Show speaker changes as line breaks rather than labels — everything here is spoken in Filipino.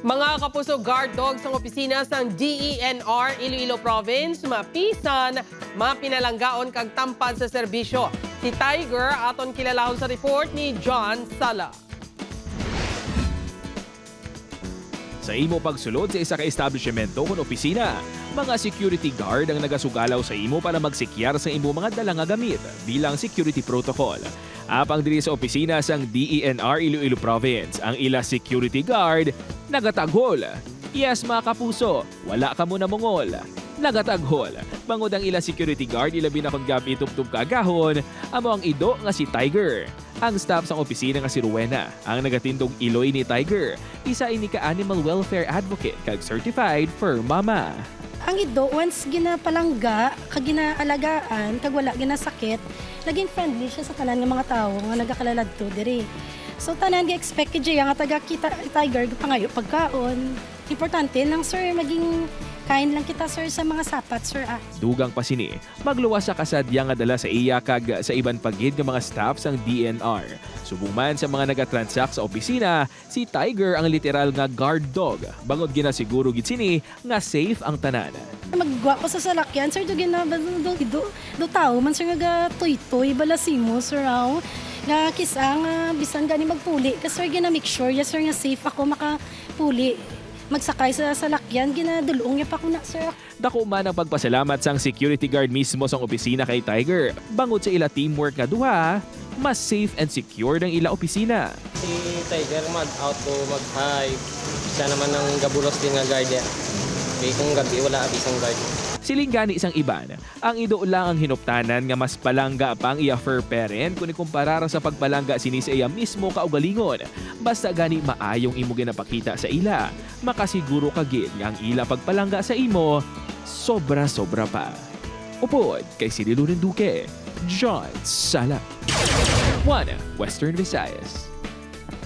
Mga kapuso, guard dogs ng opisina ng DENR Iloilo Province, mapisan, mapinalanggaon kag tampad sa serbisyo. Si Tiger aton kilalahon sa report ni John Sala.
Sa imo pagsulod sa isa ka establishmento kung opisina, mga security guard ang nagasugalaw sa imo para magsikyar sa imo mga dala nga gamit bilang security protocol. Apang diri sa opisina sang DENR Iloilo Province, ang ila security guard nagataghol. Yes mga kapuso, wala ka muna mongol. Nagataghol. Bangod ang ila security guard, ilabi na kung gabi tubtub kaagahon, amo ang ido nga si Tiger. Ang staff sa opisina nga si Rowena, ang nagatindog iloy ni Tiger. Isa ini ka animal welfare advocate kag certified fur mama.
Ang ido, once ginapalangga, kag ginaalagaan, kag wala ginasakit, naging friendly siya sa tanan ng mga tao nga nagakalad to diri. So tanan gi-expect kay nga taga kita Tiger pangayo pagkaon. Importante lang sir maging kain lang kita sir sa mga sapat sir ah.
Dugang pa sini, magluwas sa kasadya nga dala sa iya kag sa iban pagid nga mga staff sang DNR. Subong man sa mga nagatransact sa opisina, si Tiger ang literal nga guard dog. Bangod ginasiguro gid sini nga safe ang tanan.
Magwa ko sa salakyan sir do do tao man sir nga toy balasimo sir aw. Nga kisang bisan gani magpuli kasi sir gina make sure yes sir nga safe ako makapuli. Magsakay sa salakyan, ginadulong niya pa ko na, sir.
Dako man ang pagpasalamat sang security guard mismo sa opisina kay Tiger. Bangod sa ila teamwork nga duha, mas safe and secure ang ila opisina.
Si Tiger mag-out ko mag-hike. Siya naman ang gabulos din nga guard yan. Kaya kung gabi, wala abisang guard.
Siling gani isang iban, ang ido lang ang hinuptanan nga mas palangga pang iya fur parent kung ikumpara sa pagpalangga sini sa iya mismo kaugalingon. Basta gani maayong imo ginapakita sa ila, makasiguro kagid nga ang ila pagpalangga sa imo, sobra-sobra pa. Upod kay Cirilo Renduque, John Sala. 1 Western Visayas.